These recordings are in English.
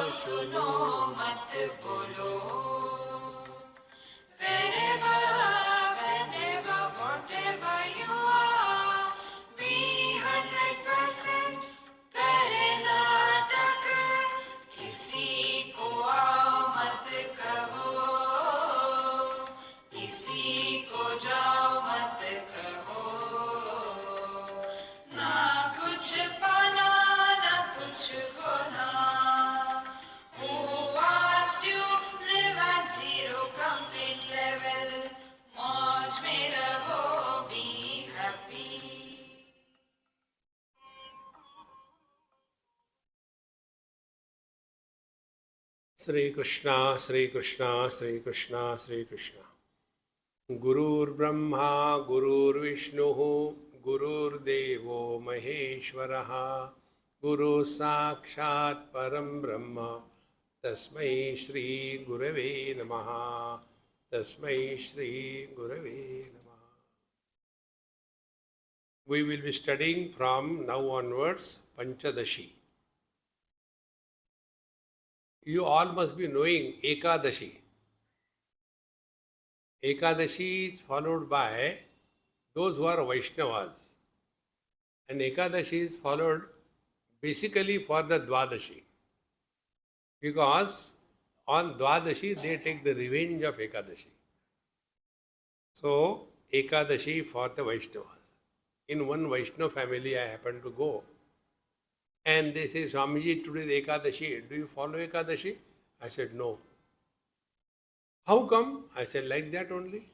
सुनो मत बोलो. Wherever, whenever, whatever you are, be 100% करे नाटक. किसी को आओ मत कहो, किसी को जाओ मत कहो. ना कुछ पाना ना कुछ खोना. Who asked you live at zero complete level? मौज में रहो, be happy. Sri Krishna, Sri Krishna, Sri Krishna, Sri Krishna. Gurur Brahma, Gurur Vishnu, Gurur Devo Maheshwaraha, Guru Sakshat Param Brahma, Tasmai Shri Gurave Namaha, Tasmai Shri Gurave Namaha. We will be studying from now onwards Panchadashi. You all must be knowing Ekadashi. Ekadashi is followed by those who are Vaishnavas. And Ekadashi is followed basically for the Dwadashi. Because on Dwadashi they take the revenge of Ekadashi. So Ekadashi for the Vaishnavas. In one Vaishnava family I happened to go. And they say, Swamiji, today is Ekadashi. Do you follow Ekadashi? I said, no. How come? I said, like that only.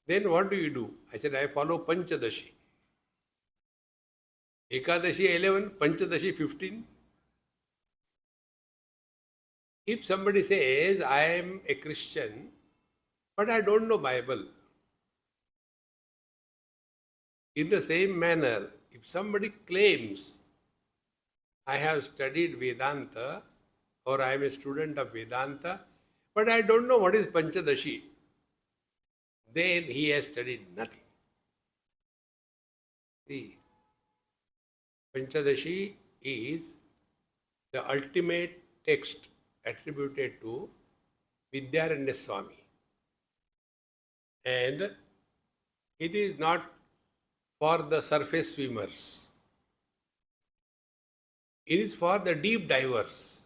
Then what do you do? I said, I follow Panchadashi. Ekadashi 11, Panchadashi 15. If somebody says, I am a Christian, but I don't know Bible. In the same manner, if somebody claims, I have studied Vedanta or I am a student of Vedanta, but I don't know what is Panchadashi, then he has studied nothing. See, Panchadashi is the ultimate text attributed to Vidyaranya Swami. And it is not for the surface swimmers. It is for the deep divers.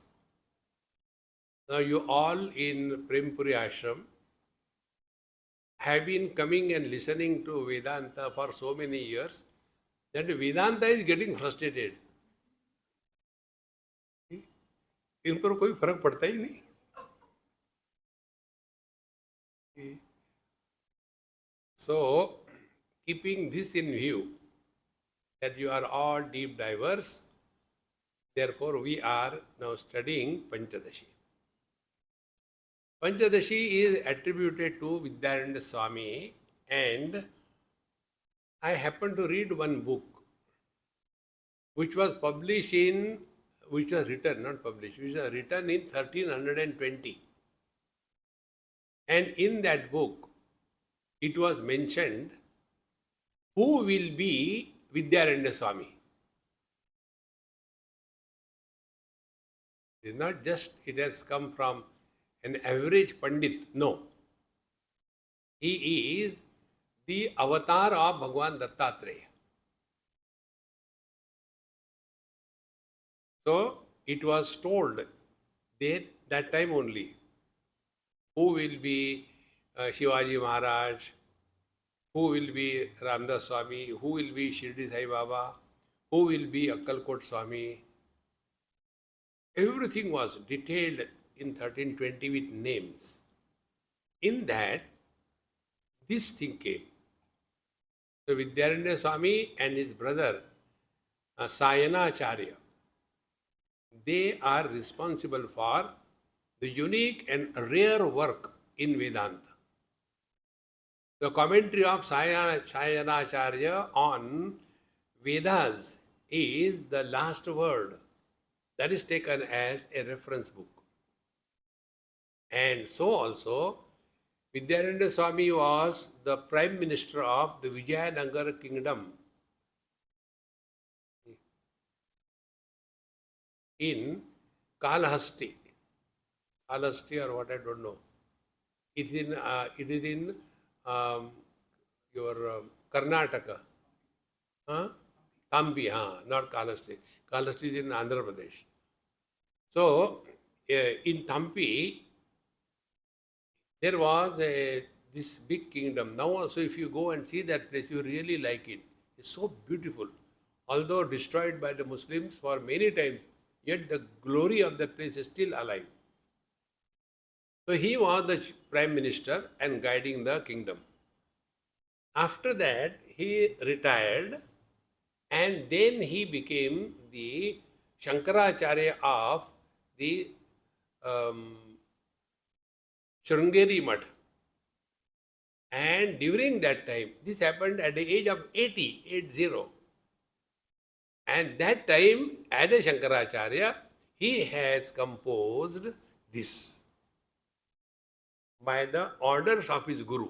Now you all in Prem Puri ashram have been coming and listening to Vedanta for so many years that Vedanta is getting frustrated. इन पर कोई फर्क पड़ता ही नहीं. So, keeping this in view, that you are all deep divers, therefore, we are now studying Panchadashi. Panchadashi is attributed to Vidyaranya Swami, and I happened to read one book which was written in 1320. And in that book, it was mentioned who will be Vidyaranya Swami. It is not just it has come from an average Pandit. No. He is the avatar of Bhagwan Dattatreya. So it was told that time only who will be Shivaji Maharaj, who will be Ramdas Swami, who will be Shirdi Sai Baba, who will be Akkalkot Swami. Everything was detailed in 1320 with names. In that, this thing came. So Vidyaranya Swami and his brother Sayanacharya, they are responsible for the unique and rare work in Vedanta. The commentary of Sayanacharya on Vedas is the last word. That is taken as a reference book. And so also, Vidyaranya Swami was the Prime Minister of the Vijayanagar Kingdom in Kalahasti. Kalahasti or what, I don't know. It is in um, your Karnataka. Huh? Tampi, not Kalahasti. Kalahasti is in Andhra Pradesh. So, in Tampi, there was this big kingdom. Now also, if you go and see that place, you really like it. It's so beautiful. Although destroyed by the Muslims for many times, yet the glory of that place is still alive. So he was the prime minister and guiding the kingdom. After that, he retired and then he became the Shankaracharya of the um, Shrungeri Mutt. And during that time, this happened at the age of 80. And that time, as a Shankaracharya, he has composed this by the orders of his Guru.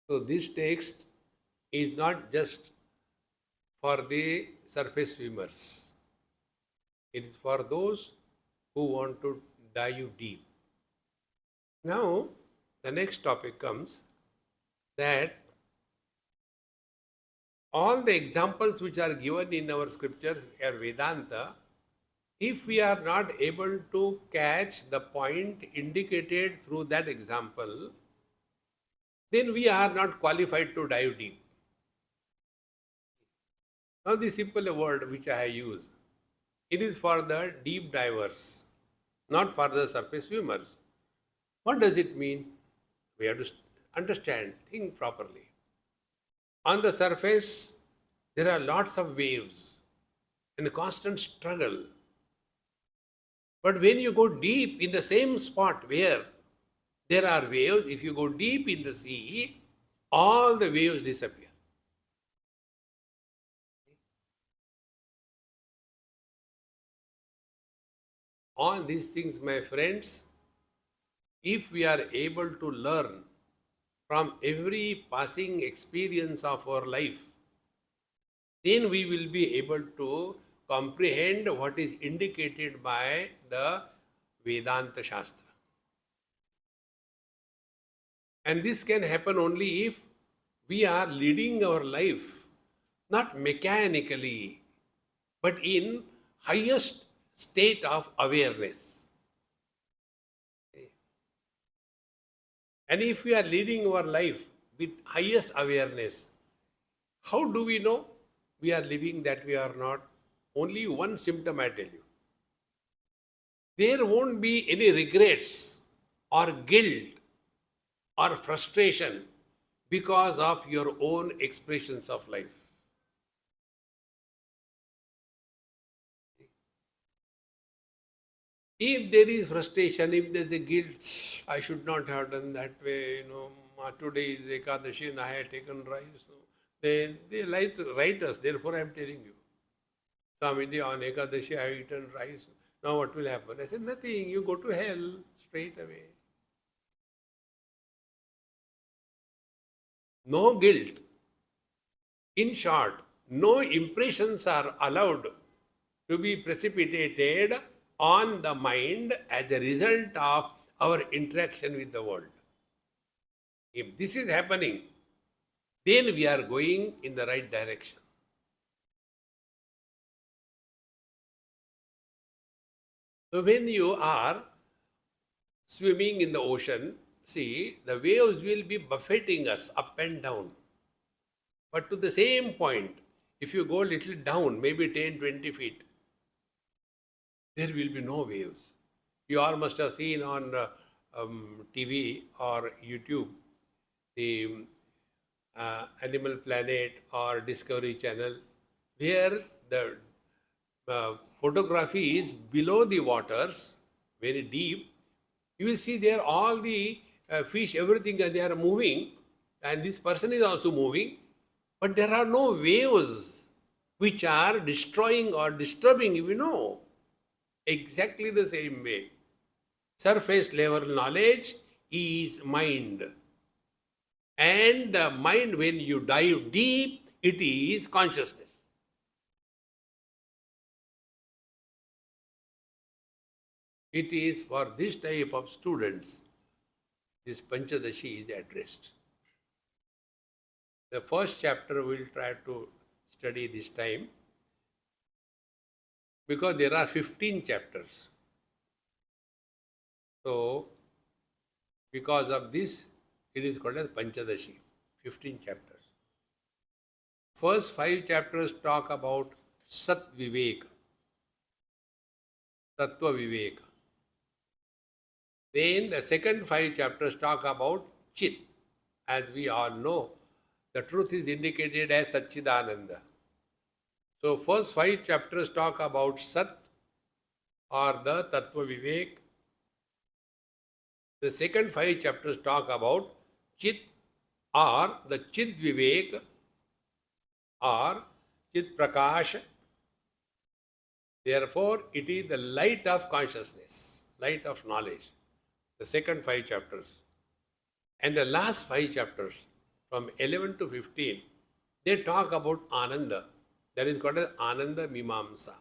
So this text is not just for the surface swimmers. It is for those who want to dive deep. Now, the next topic comes that all the examples which are given in our scriptures are Vedanta. If we are not able to catch the point indicated through that example, then we are not qualified to dive deep. Now, the simple word which I use, it is for the deep divers, not for the surface swimmers. What does it mean? We have to understand, think properly. On the surface, there are lots of waves and a constant struggle. But when you go deep in the same spot where there are waves, if you go deep in the sea, all the waves disappear. All these things, my friends, if we are able to learn from every passing experience of our life, then we will be able to comprehend what is indicated by the Vedanta Shastra. And this can happen only if we are leading our life not mechanically, but in highest state of awareness. And if we are leading our life with highest awareness, how do we know we are living that we are not? Only one symptom I tell you. There won't be any regrets or guilt or frustration because of your own expressions of life. If there is frustration, if there is a guilt, I should not have done that way, today is Ekadashi and I had taken rice. They write us, therefore I am telling you. Swami, on Ekadashi I have eaten rice, now what will happen? I said, nothing, you go to hell straight away. No guilt. In short, no impressions are allowed to be precipitated on the mind as a result of our interaction with the world. If this is happening, then we are going in the right direction. So when you are swimming in the ocean, see, the waves will be buffeting us up and down. But to the same point, if you go a little down, maybe 10, 20 feet, there will be no waves. You all must have seen on TV or YouTube the Animal Planet or Discovery Channel, where the photography is below the waters, very deep. You will see there all the fish, everything, they are moving, and this person is also moving, but there are no waves which are destroying or disturbing, Exactly the same way. Surface level knowledge is mind. And mind, when you dive deep, it is consciousness. it is for this type of students, this Panchadashi is addressed. The first chapter we will try to study this time because there are 15 chapters. So, because of this, it is called as Panchadashi, 15 chapters. First 5 chapters talk about Sat Vivek, Tattva Vivek. Then the second 5 chapters talk about Chit. As we all know, the truth is indicated as Satchidananda. So first 5 chapters talk about Sat or the Tattva Vivek. The second 5 chapters talk about Chit or the Chit Vivek or Chit Prakash. Therefore, it is the light of consciousness, light of knowledge. The second 5 chapters. And the last 5 chapters, from 11 to 15, they talk about Ananda. That is called as Ananda Mimamsa.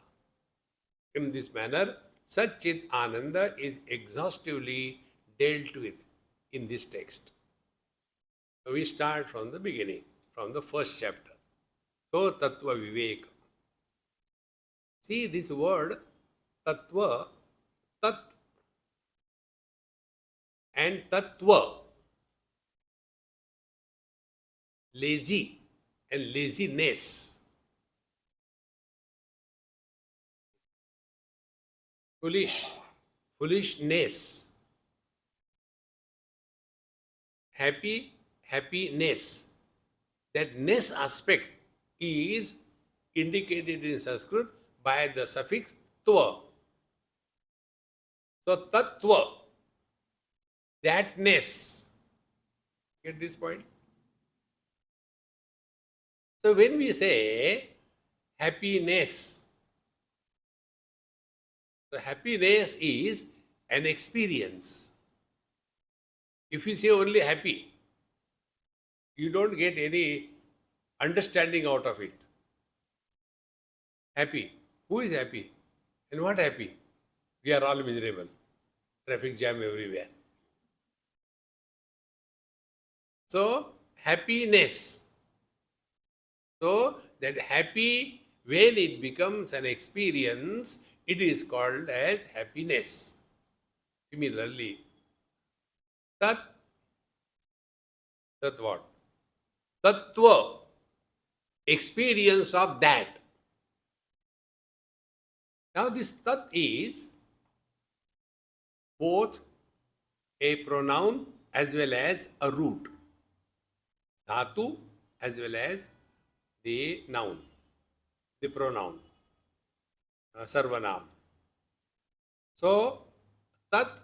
In this manner, Satchit Ananda is exhaustively dealt with in this text. So we start from the beginning, from the first chapter. So Tattva Vivek. See this word Tattva, Tat and Tattva. Lazy and laziness. Foolish, foolishness. Happy, happiness. That ness aspect is indicated in Sanskrit by the suffix tva. So tattva, thatness. Get this point? So when we say happiness, so happiness is an experience. If you say only happy, you don't get any understanding out of it. Happy. Who is happy? And what happy? We are all miserable. Traffic jam everywhere. So, happiness. So, that happy, when it becomes an experience, it is called as happiness. Similarly, Tat what? Tattva, experience of that. Now this Tat is both a pronoun as well as a root. Dhatu as well as the noun, the pronoun, sarvanam. So, Tat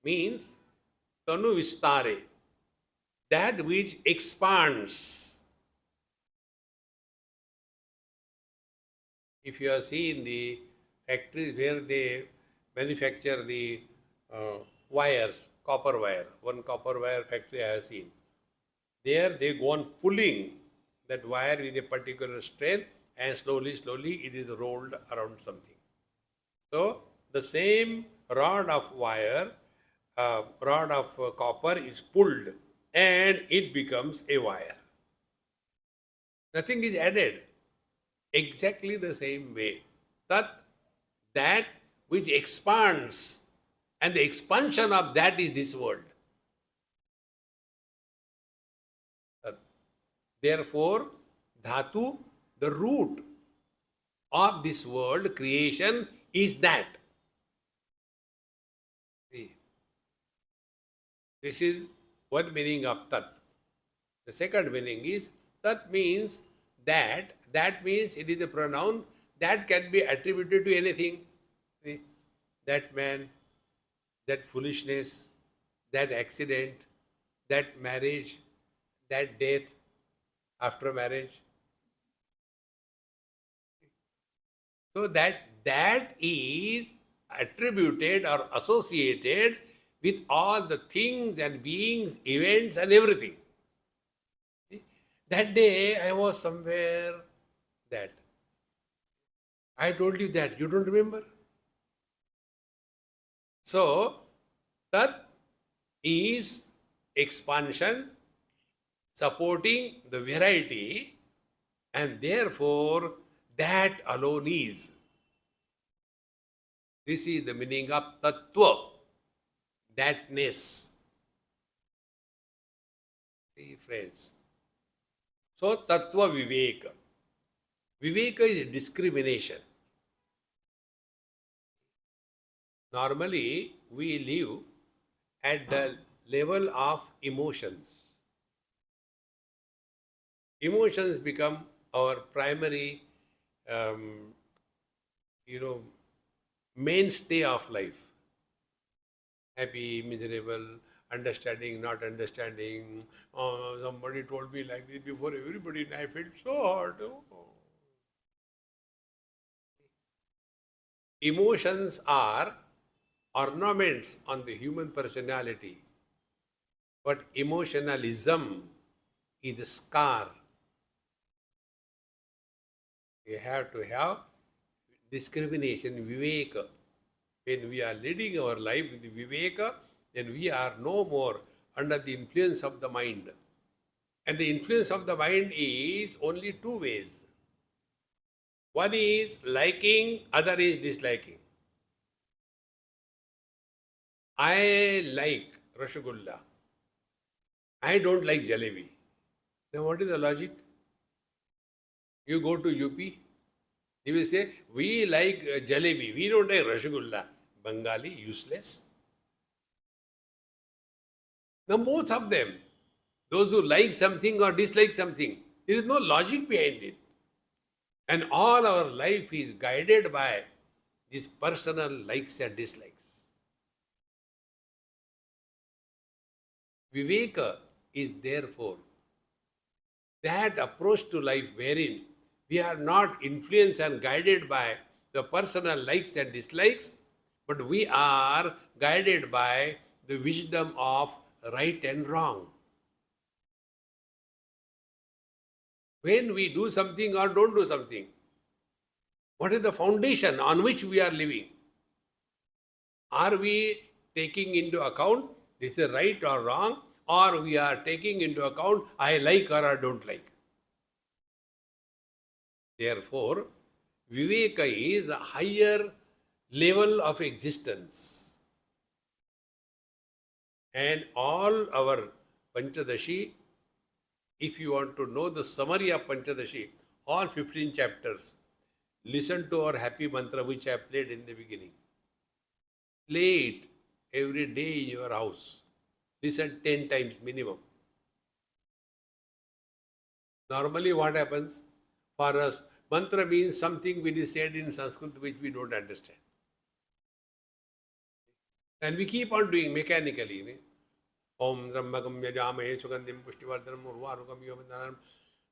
means Tanu Vistare, that which expands. If you have seen the factories where they manufacture the wires, copper wire, one copper wire factory I have seen. There they go on pulling that wire with a particular strength and slowly it is rolled around something. So the same rod of wire, rod of copper is pulled and it becomes a wire. Nothing is added. Exactly the same way. That which expands, and the expansion of that is this world. Therefore, Dhatu, the root of this world, creation, is that. See, this is one meaning of Tat. The second meaning is Tat means that. That means it is a pronoun that can be attributed to anything. See, that man, that foolishness, that accident, that marriage, that death after marriage. So that is attributed or associated with all the things and beings, events and everything. See? That day I was somewhere that. I told you that. You don't remember? So, Tat is expansion supporting the variety, and therefore that alone is. This is the meaning of Tattva, thatness. See, friends. So, Tattva Viveka. Viveka is discrimination. Normally, we live at the level of emotions. Emotions become our primary, um, you know, mainstay of life. Happy, miserable, understanding, not understanding. Oh, somebody told me like this before everybody, and I felt so hurt. Oh. Emotions are ornaments on the human personality, but emotionalism is the scar. We have to have discrimination, viveka. When we are leading our life with viveka, then we are no more under the influence of the mind. And the influence of the mind is only two ways. One is liking, other is disliking. I like Rasgulla. I don't like jalebi. Then what is the logic? You go to UP, they will say, we like jalebi, we don't like Rasgulla. Bengali, useless. Now both of them, those who like something or dislike something, there is no logic behind it. And all our life is guided by these personal likes and dislikes. Viveka is therefore that approach to life wherein we are not influenced and guided by the personal likes and dislikes, but we are guided by the wisdom of right and wrong. When we do something or don't do something, what is the foundation on which we are living? Are we taking into account this is right or wrong, or we are taking into account I like or I don't like? Therefore, Viveka is a higher level of existence. And all our Panchadashi, if you want to know the summary of Panchadashi, all 15 chapters, listen to our happy mantra which I played in the beginning. Play it every day in your house. Listen 10 times minimum. Normally what happens? For us, mantra means something which is said in Sanskrit which we don't understand. And we keep on doing mechanically. Om Brahmagam Yajamahe Sugandim Pushtivardhanam Urvarukam Yomandanam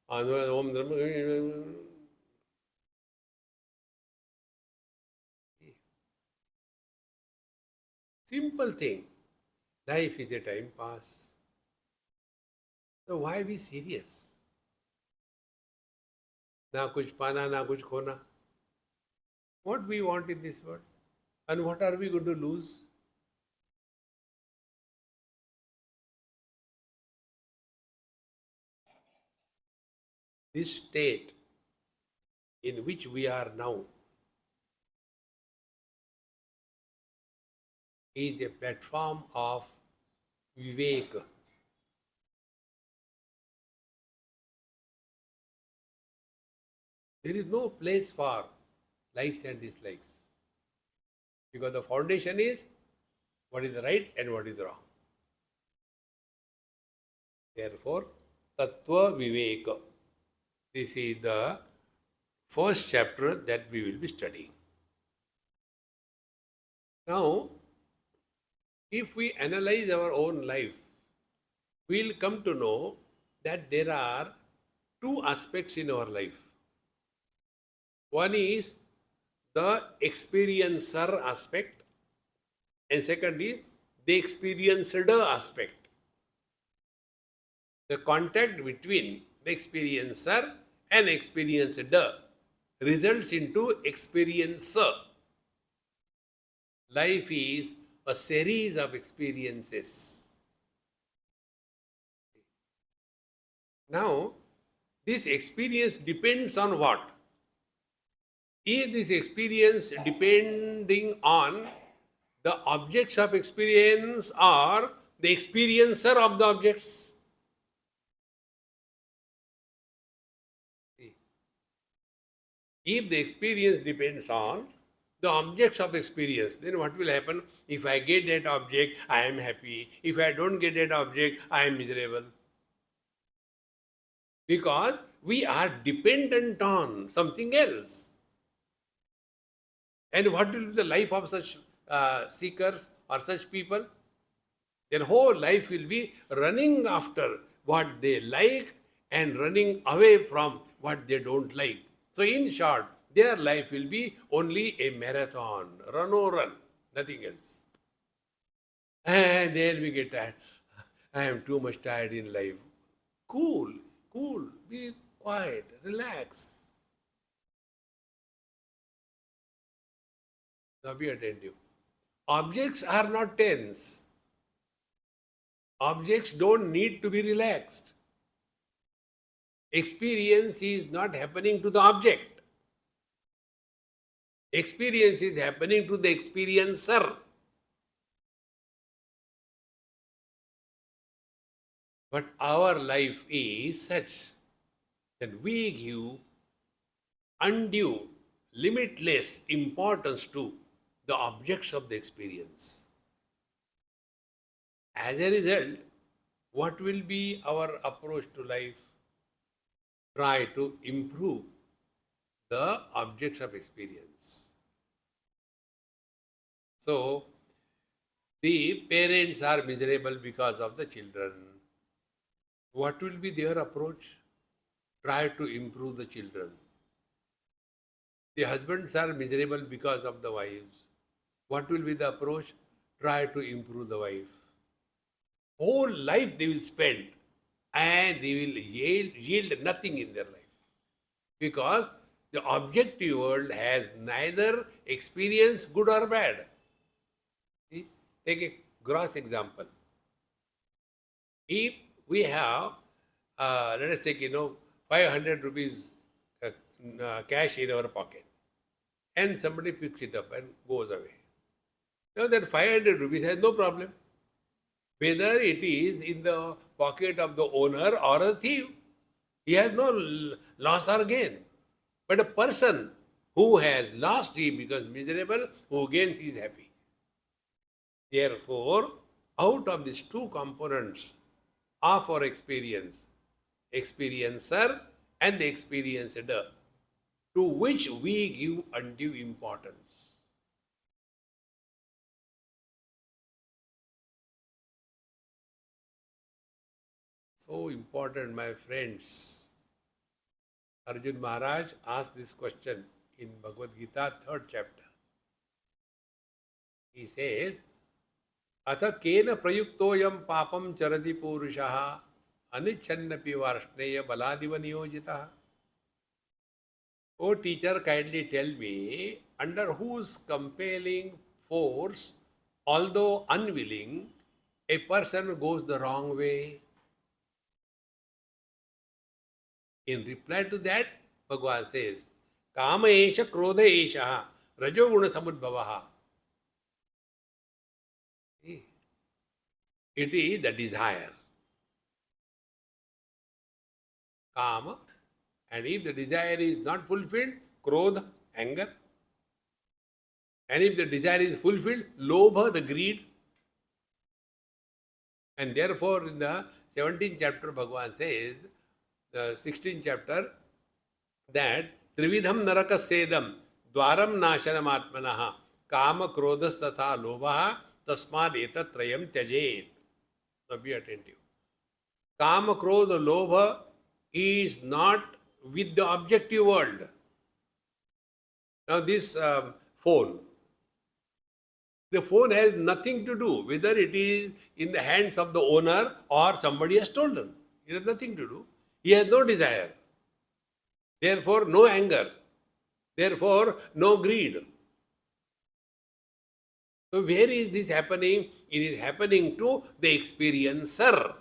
Om Brahmagam. Simple thing. Life is a time pass. So why be serious? Na kuch pana, na kuch khona. What we want in this world? And what are we going to lose? This state in which we are now is a platform of Vivek. There is no place for likes and dislikes. Because the foundation is what is right and what is wrong. Therefore, Tattva Viveka. This is the first chapter that we will be studying. Now, if we analyze our own life, we will come to know that there are two aspects in our life. One is the experiencer aspect, and second is the experienced aspect. The contact between the experiencer and experienced results into experiencer. Life is a series of experiences. Now, this experience depends on what? Is this experience depending on the objects of experience or the experiencer of the objects? If the experience depends on the objects of experience, then what will happen? If I get that object, I am happy. If I don't get that object, I am miserable. Because we are dependent on something else. And what will be the life of such seekers or such people? Their whole life will be running after what they like and running away from what they don't like. So in short, their life will be only a marathon, run or run, nothing else. And then we get tired. I am too much tired in life. Cool, be quiet, relax. Now be attentive. Objects are not tense. Objects don't need to be relaxed. Experience is not happening to the object. Experience is happening to the experiencer. But our life is such that we give undue, limitless importance to the objects of the experience. As a result, what will be our approach to life? Try to improve the objects of experience. So, the parents are miserable because of the children. What will be their approach? Try to improve the children. The husbands are miserable because of the wives. What will be the approach? Try to improve the wife. Whole life they will spend and they will yield nothing in their life. Because the objective world has neither experience good or bad. See? Take a gross example. If we have, let us say, 500 rupees cash in our pocket and somebody picks it up and goes away. Now that 500 rupees has no problem. Whether it is in the pocket of the owner or a thief, he has no loss or gain. But a person who has lost, he becomes miserable, who gains, he is happy. Therefore, out of these two components of our experience, experiencer and the experienced, to which we give undue importance. So important, my friends. Arjun Maharaj asked this question in Bhagavad Gita, 3rd chapter. He says, Atha kena prayuktoyam papam charati purushaha anichannapi varshneya baladiva niyojitaha. O teacher, kindly tell me, under whose compelling force, although unwilling, a person goes the wrong way? In reply to that, Bhagavan says, Kama esha krodha esha rajoguna samudbhavaha. It is the desire. Kama. And if the desire is not fulfilled, krodha, anger. And if the desire is fulfilled, lobha, the greed. And therefore, in the 17th chapter, Bhagavan says, the 16th chapter, that Trividham naraka sedam dwaram nashanam atmanaha kama krodhas tatha lobha tasmad etat trayam tyajet. Now be attentive. Kama krodha lobha is not with the objective world. Now this phone, the phone has nothing to do whether it is in the hands of the owner or somebody has stolen. It has nothing to do. He has no desire. Therefore, no anger. Therefore, no greed. So where is this happening? It is happening to the experiencer.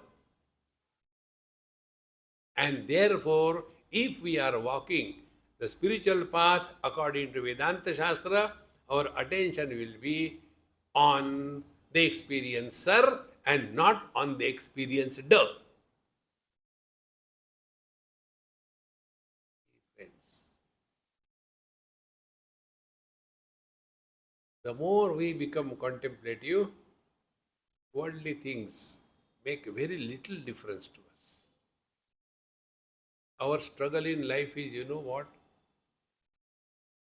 And therefore, if we are walking the spiritual path according to Vedanta Shastra, our attention will be on the experiencer and not on the experienced. Friends, the more we become contemplative, worldly things make very little difference to us. Our struggle in life is, you know what?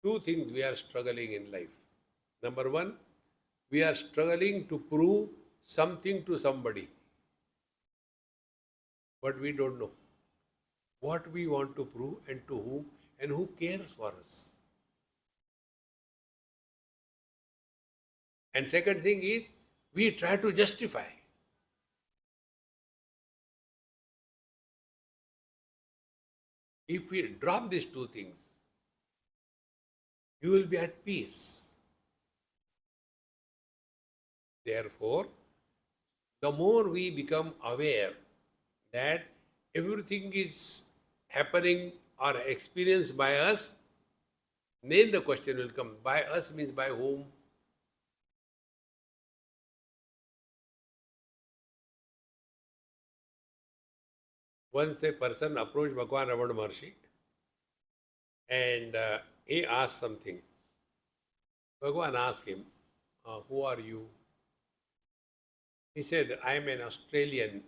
Two things we are struggling in life. Number one, we are struggling to prove something to somebody. But we don't know what we want to prove and to whom and who cares for us. And second thing is, we try to justify. If we drop these two things, you will be at peace. Therefore, the more we become aware that everything is happening or experienced by us, then the question will come, by us means by whom? Once a person approached Bhagwan Ramana Maharshi and he asked something. Bhagwan asked him, who are you? He said, I am an Australian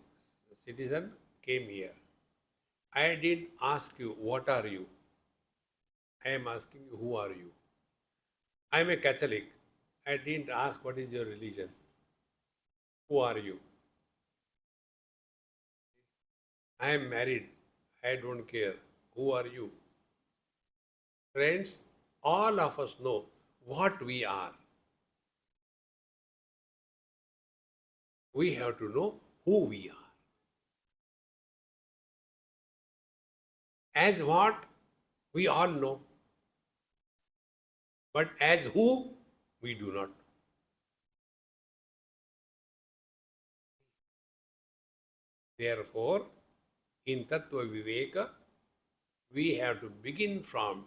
citizen, came here. I didn't ask you, what are you? I am asking you, who are you? I am a Catholic. I didn't ask, what is your religion? Who are you? I am married. I don't care. Who are you? Friends, all of us know what we are. We have to know who we are. As what? We all know. But as who? We do not know. Therefore, in Tattva Viveka, we have to begin from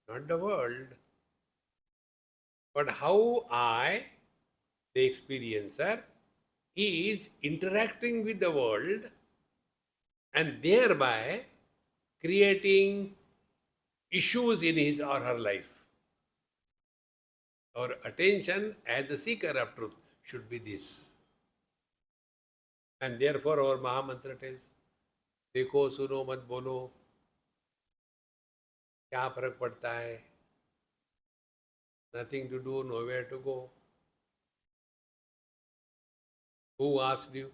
not the world, but how I, the experiencer, is interacting with the world and thereby creating issues in his or her life. Our attention as the seeker of truth should be this. And therefore our Mahamantra tells, देखो सुनो मत बोलो, क्या फर्क पड़ता है? Nothing to do, nowhere to go. Who asked you?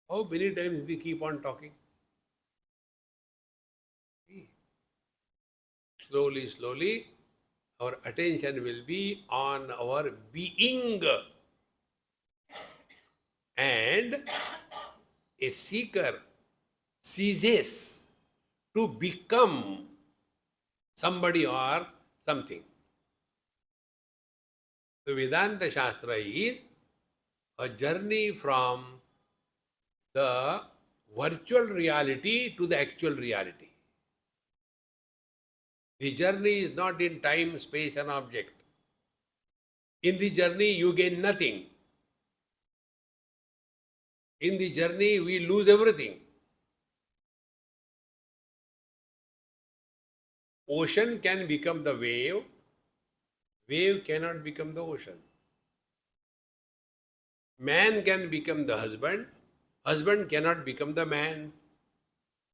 How many times we keep on talking? Slowly, slowly, our attention will be on our being. And a seeker ceases to become somebody or something. The Vedanta Shastra is a journey from the virtual reality to the actual reality. The journey is not in time, space and object. In the journey you gain nothing. In the journey we lose everything. Ocean can become the wave. Wave cannot become the ocean. Man can become the husband. Husband cannot become the man.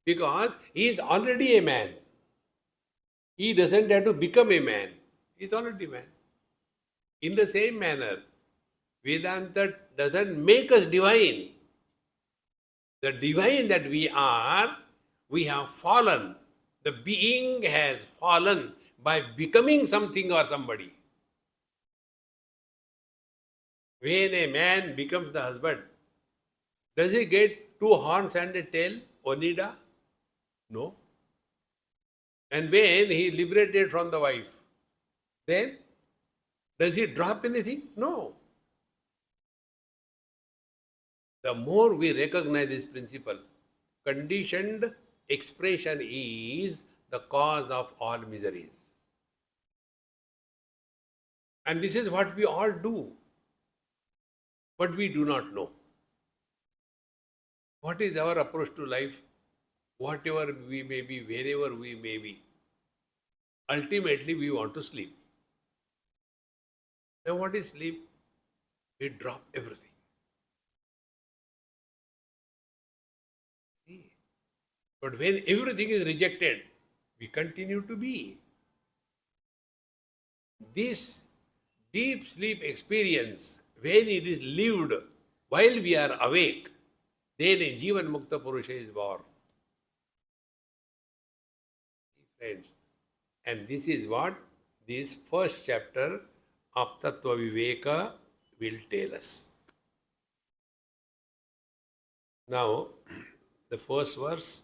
Because he is already a man. He doesn't have to become a man. He is already man. In the same manner, Vedanta doesn't make us divine. The divine that we are, we have fallen. The being has fallen by becoming something or somebody. When a man becomes the husband, does he get two horns and a tail, Onida? No. And when he liberated from the wife, then Does he drop anything? No. The more we recognize this principle, conditioned expression is the cause of all miseries. And this is what we all do, but we do not know. What is our approach to life? Whatever we may be, wherever we may be, ultimately we want to sleep. And what is sleep? We drop everything. See? But when everything is rejected, we continue to be. This deep sleep experience, when it is lived while we are awake, then a Jivan Mukta Purusha is born. Friends, and this is what this first chapter of Tattva Viveka will tell us. Now, the first verse,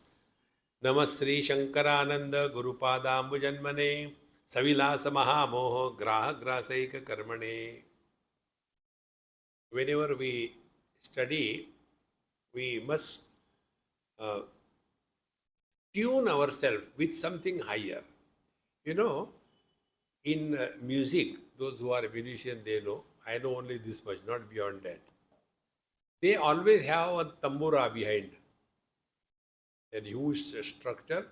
Namasri Shankarananda Gurupadambu Janmane Savilasa Mahamoho Graha Grasaika Karmane. Whenever we study, we must tune ourselves with something higher. You know, in music, those who are musicians, they know. I know only this much, not beyond that. They always have a tambura behind. A huge structure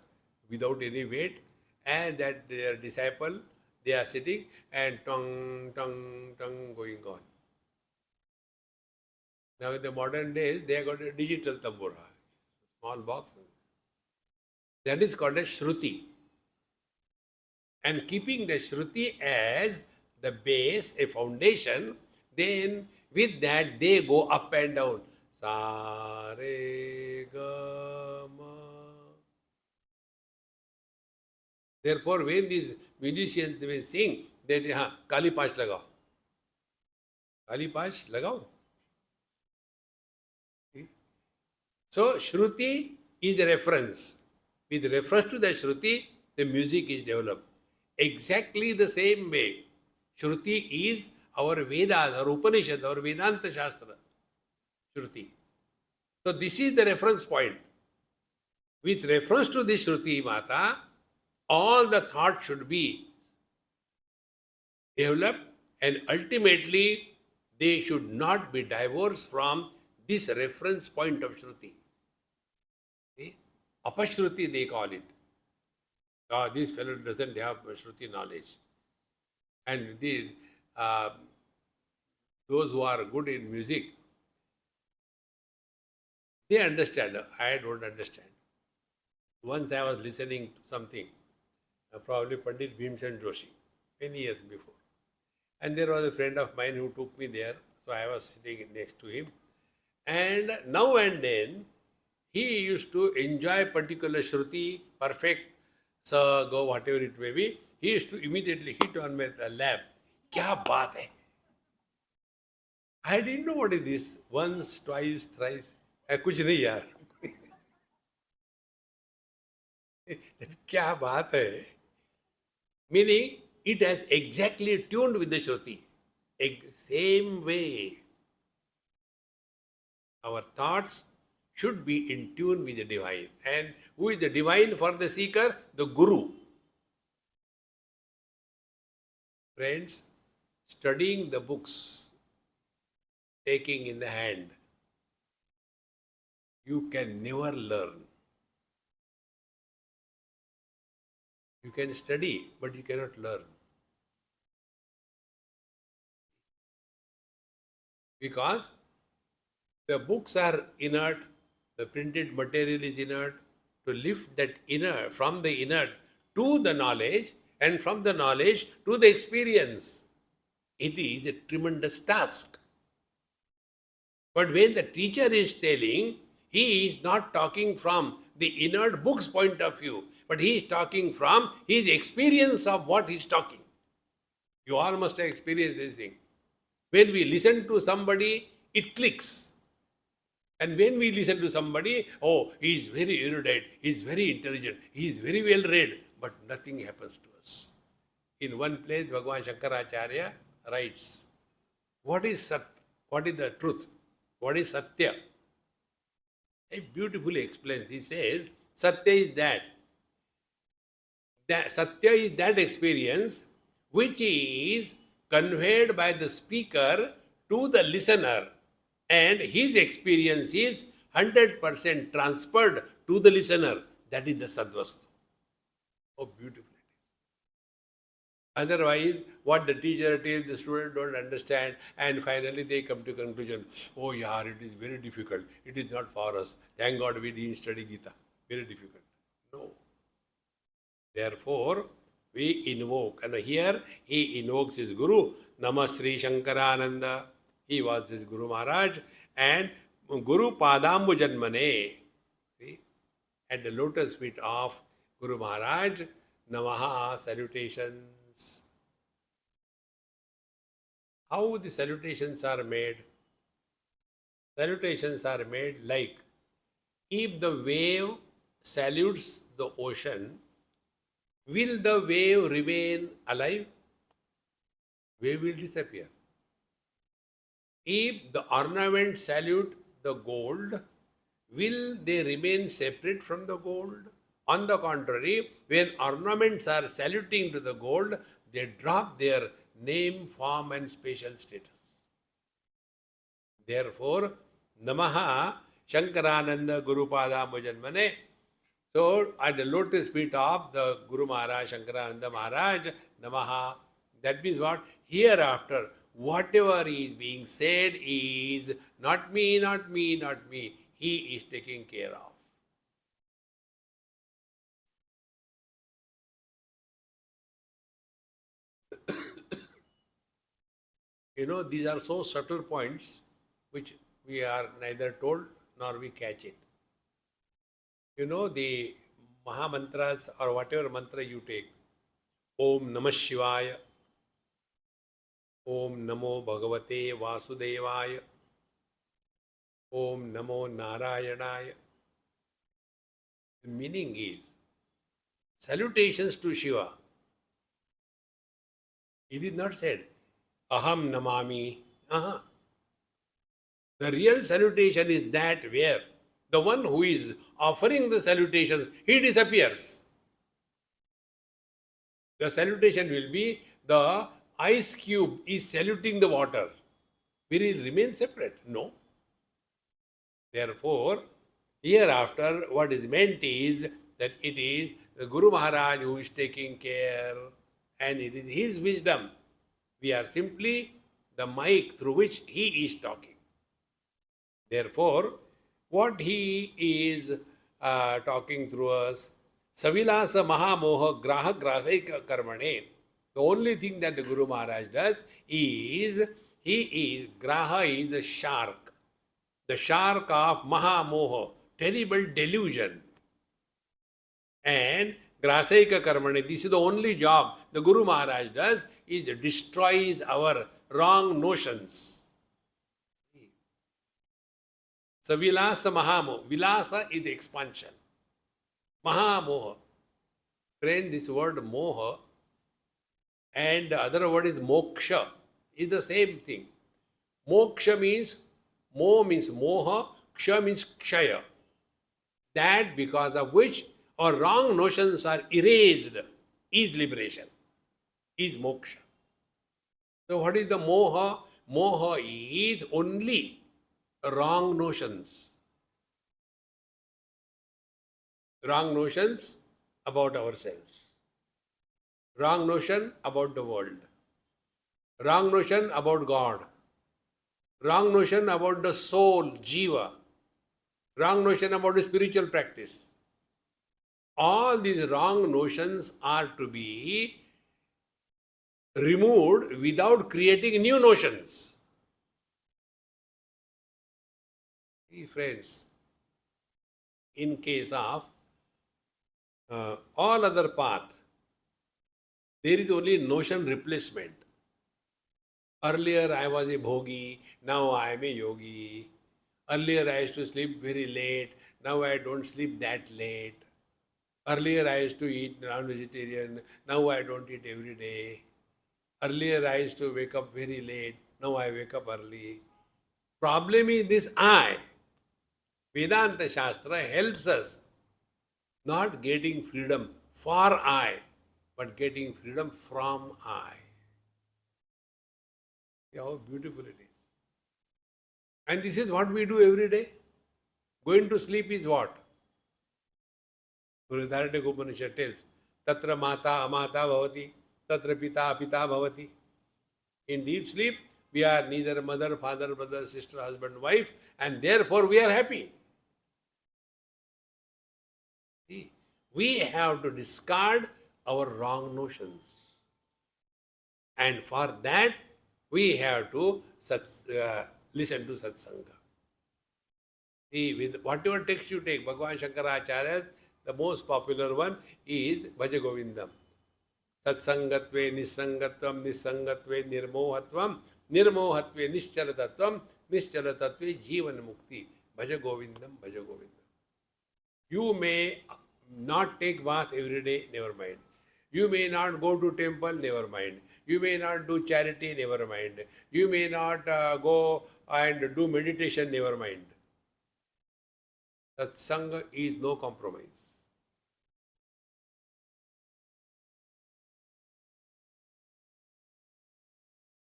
without any weight, and that their disciple, they are sitting and tongue, tongue, tongue going on. Now in the modern days, they have got a digital tambura, small box. That is called a Shruti. And keeping the Shruti as the base, a foundation, then with that they go up and down. Sa, re, ga, ma. Therefore, when these musicians will sing, they say, Kali Pash lagao. Kali Pash lagao. So, Shruti is the reference. With reference to the Shruti, the music is developed. Exactly the same way, Shruti is our Vedas, our Upanishad, our Vedanta Shastra. Shruti. So, this is the reference point. With reference to this Shruti Mata, all the thoughts should be developed, and ultimately they should not be divorced from this reference point of Shruti. See? Apashruti they call it. This fellow doesn't have Shruti knowledge. And those who are good in music, they understand. I don't understand. Once I was listening to something, probably Pandit Bhimsen Joshi, many years before. And there was a friend of mine who took me there, so I was sitting next to him. And now and then, he used to enjoy particular Shruti, perfect, sa, go, whatever it may be. He used to immediately hit on my lap. Kya baat hai? I didn't know what is this. Once, twice, thrice. Kuch nahi yaar. Kya baat hai? Meaning, it has exactly tuned with the Shruti. Same way. Our thoughts should be in tune with the divine. And who is the divine for the seeker? The Guru. Friends, studying the books, taking in the hand, you can never learn. You can study, but you cannot learn. Because the books are inert, the printed material is inert. To lift that inert, from the inert to the knowledge, and from the knowledge to the experience, it is a tremendous task. But when the teacher is telling, he is not talking from the inert book's point of view, but he is talking from his experience of what he is talking. You all must have experienced this thing. When we listen to somebody, it clicks. And when we listen to somebody, oh, he is very erudite, he is very intelligent, he is very well read, but nothing happens to us. In one place, Bhagavan Shankaracharya writes, what is Sat? What is the truth? What is Satya? He beautifully explains. He says, Satya is that. Satya is that experience which is conveyed by the speaker to the listener, and his experience is 100% transferred to the listener. That is the Sadvastu. How beautiful it is. Otherwise, what the teacher tells, the student don't understand, and finally they come to conclusion, oh yeah, it is very difficult. It is not for us. Thank God we didn't study Gita. Very difficult. No. Therefore, we invoke, and here he invokes his Guru, Namasri Shankarananda. He was his Guru Maharaj, and Guru Padambu Janmane. See, at the lotus feet of Guru Maharaj, Namaha, salutations. How the salutations are made? Salutations are made like, if the wave salutes the ocean, will the wave remain alive? Wave will disappear. If the ornaments salute the gold, will they remain separate from the gold? On the contrary, when ornaments are saluting to the gold, they drop their name, form and spatial status. Therefore, Namaha Shankarananda Guru Padambu Janmane. So, at the lotus feet of the Guru Maharaj, Shankarananda Maharaj, Namaha. That means what? Hereafter, whatever is being said is not me, not me, not me. He is taking care of. You know, these are so subtle points which we are neither told nor we catch it. You know, the Maha Mantras or whatever mantra you take, Om Namah Shivaya, Om Namo Bhagavate Vasudevaya, Om Namo Narayanaya. The meaning is salutations to Shiva. It is not said, Aham Namami. The real salutation is that where the one who is offering the salutations, he disappears. The salutation will be the ice cube is saluting the water. Will it remain separate? No. Therefore, hereafter, what is meant is that it is the Guru Maharaj who is taking care, and it is his wisdom. We are simply the mic through which he is talking. Therefore, what he is talking through us, Savilasa Mahamoha Graha Grasaika Karmane. The only thing that the Guru Maharaj does is, Graha is the shark of Mahamoha, terrible delusion. And Grasaika Karmane, this is the only job the Guru Maharaj does, is destroys our wrong notions. So Vilasa Mahamoha. Vilasa is the expansion. Mahamoha. Friend, this word moha and the other word is moksha is the same thing. Moksha means, mo means moha, ksha means kshaya. That because of which our wrong notions are erased is liberation, is moksha. So what is the moha? Moha is only wrong notions. Wrong notions about ourselves. Wrong notion about the world. Wrong notion about God. Wrong notion about the soul, jiva. Wrong notion about the spiritual practice. All these wrong notions are to be removed without creating new notions. Friends, in case of all other paths, there is only notion replacement. Earlier I was a bhogi, now I am a yogi. Earlier I used to sleep very late, now I don't sleep that late. Earlier I used to eat non-vegetarian, now I don't eat every day. Earlier I used to wake up very late. Now I wake up early. Problem is this I. Vedanta Shastra helps us not getting freedom for I, but getting freedom from I. See how beautiful it is. And this is what we do every day. Going to sleep is what? Brihadaranyaka Upanishad tells, Tatra mata amata bhavati, Tatra pita apita bhavati. In deep sleep, we are neither mother, father, brother, sister, husband, wife, and therefore we are happy. See, we have to discard our wrong notions. And for that, we have to listen to Satsanga. See, with whatever text you take, Bhagavan Shankaracharya's, the most popular one is Bhaja Govindam. Satsangatve nisangatvam, nisangatve nirmohatvam, nirmohatve nischalatatvam, nischalatatve jivan mukti. Bhaja Govindam, Bhaja Govindam. You may not take bath every day, never mind. You may not go to temple, never mind. You may not do charity, never mind. You may not go and do meditation, never mind. Satsanga is no compromise.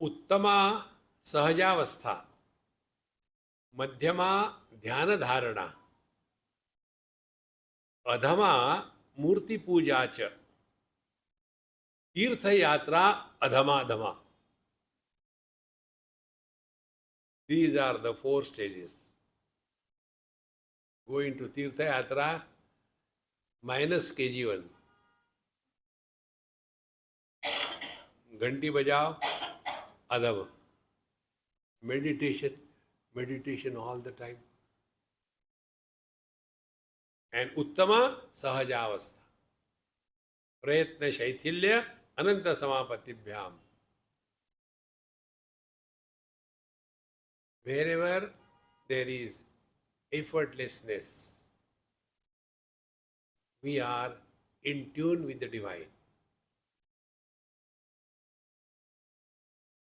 उत्तमा सहजावस्था, मध्यमा ध्यान धारणा, अधमा मूर्ति पूजा च, तीर्थ यात्रा अधमा. These are the 4 stages. Going to Tirtha Yatra minus KG1. Ganti bajao, adama. Meditation all the time. And Uttama Sahajavastha. Prayatna Shaithilya Ananta Samapatibhyam. Wherever there is effortlessness, we are in tune with the divine.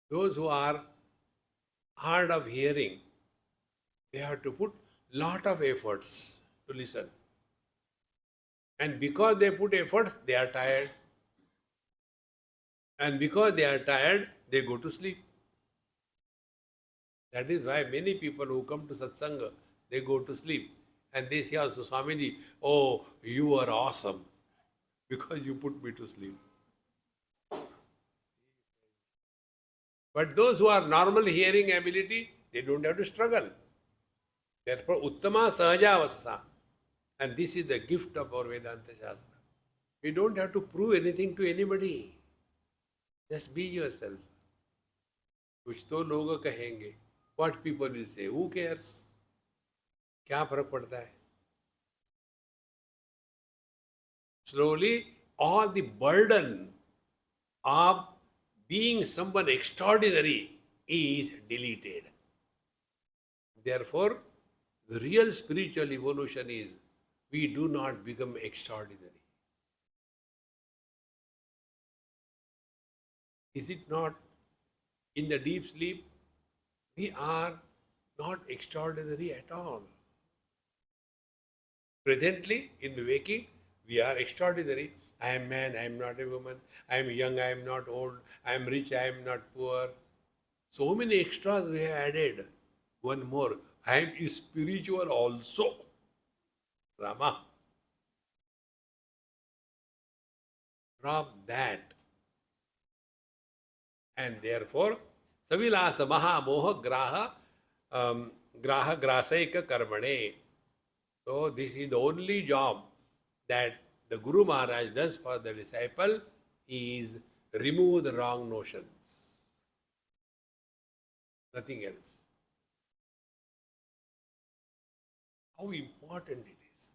Those who are hard of hearing, they have to put lot of efforts to listen. And because they put efforts, they are tired. And because they are tired, they go to sleep. That is why many people who come to Satsanga, they go to sleep. And they say also, Swamiji, oh, you are awesome because you put me to sleep. But those who are normal hearing ability, they don't have to struggle. Therefore, Uttama Sahajavastha. And this is the gift of our Vedanta Shastra. We don't have to prove anything to anybody. Just be yourself. कुछ तो लोग कहेंगे. What people will say, who cares? क्या फर्क पड़ता है? Slowly, all the burden of being someone extraordinary is deleted. Therefore, the real spiritual evolution is we do not become extraordinary. Is it not? In the deep sleep, we are not extraordinary at all. Presently, in the waking, we are extraordinary. I am man, I am not a woman. I am young, I am not old. I am rich, I am not poor. So many extras we have added. One more, I am spiritual also. Rama. Drop that. And therefore, Savilasa Maha Moha Graha Grasaika Karmane. So this is the only job that the Guru Maharaj does for the disciple is remove the wrong notions. Nothing else. How important it is.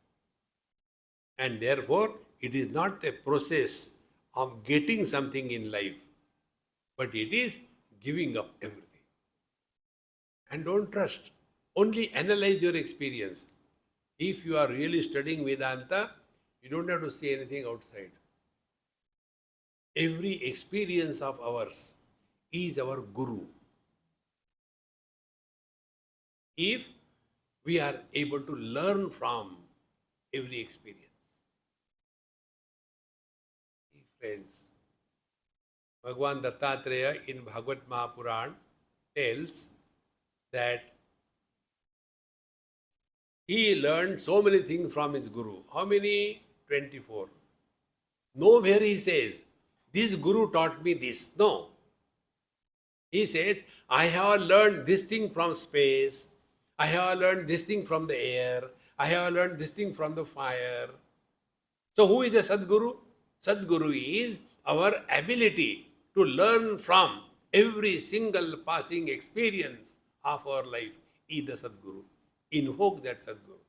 And therefore, it is not a process of getting something in life, but it is giving up everything. And don't trust. Only analyze your experience. If you are really studying Vedanta, you don't have to say anything outside. Every experience of ours is our Guru. If we are able to learn from every experience. Friends, Bhagavan Dattatreya in Bhagavad Mahapuran tells that he learned so many things from his Guru. How many? 24. Nowhere he says, this Guru taught me this. No. He says, I have learned this thing from space. I have learned this thing from the air. I have learned this thing from the fire. So who is the Sadguru? Sadguru is our ability to learn from every single passing experience of our life is the Sadguru. Invoke that Sadguru.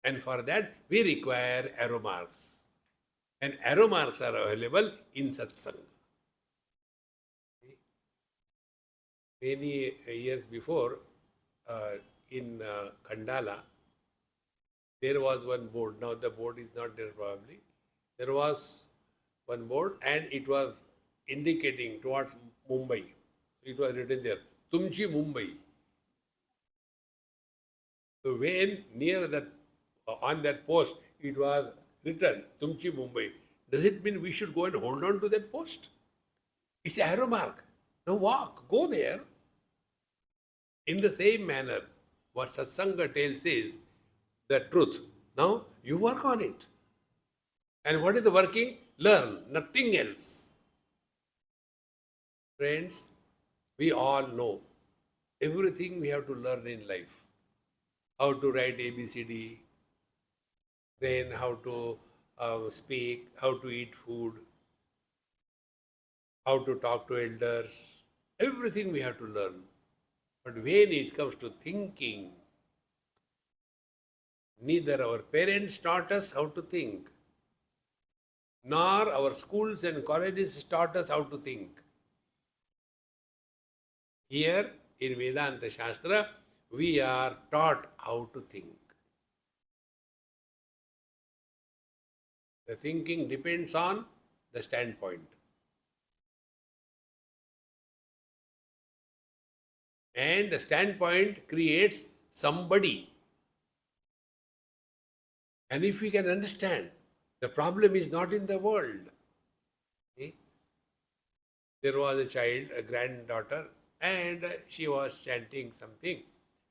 And for that we require arrow marks. And arrow marks are available in Satsang. Many years before, in Khandala, there was one board. Now the board is not there probably. There was one board and it was indicating towards Mumbai. It was written there, Tumchi Mumbai. So when near that, on that post, it was written Tumchi Mumbai. Does it mean we should go and hold on to that post? It's an arrow mark. Now walk, go there. In the same manner, what Satsanga tells is the truth. Now you work on it. And what is the working? Learn, nothing else. Friends, we all know everything we have to learn in life. How to write ABCD, then how to speak, how to eat food, how to talk to elders. Everything we have to learn. But when it comes to thinking, neither our parents taught us how to think, nor our schools and colleges taught us how to think. Here in Vedanta Shastra, we are taught how to think. The thinking depends on the standpoint. And the standpoint creates somebody. And if we can understand, the problem is not in the world. Okay? There was a child, a granddaughter, and she was chanting something.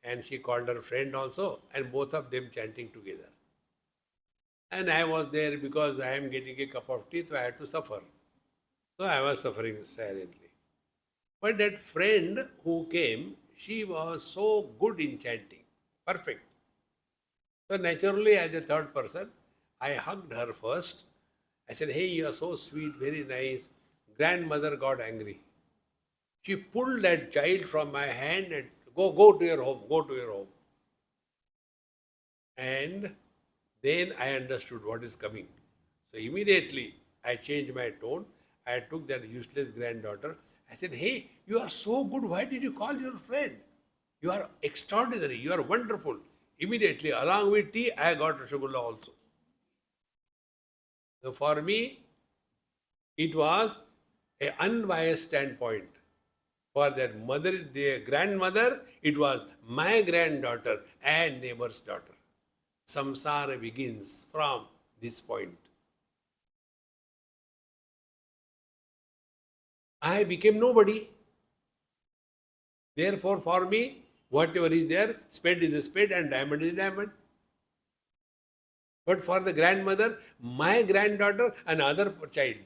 And she called her friend also, and both of them chanting together. And I was there because I am getting a cup of tea, so I had to suffer. So I was suffering silently. But that friend who came, she was so good in chanting, perfect. So naturally, as a third person, I hugged her first. I said, hey, you are so sweet, very nice. Grandmother got angry. She pulled that child from my hand and go to your home, go to your home. And then I understood what is coming. So immediately I changed my tone. I took that useless granddaughter. I said, hey, you are so good. Why did you call your friend? You are extraordinary. You are wonderful. Immediately, along with tea, I got Rasgulla also. So for me, it was an unbiased standpoint. For that mother, the grandmother, it was my granddaughter and neighbor's daughter. Samsara begins from this point. I became nobody. Therefore, for me, whatever is there, spade is a spade and diamond is a diamond. But for the grandmother, my granddaughter, another child,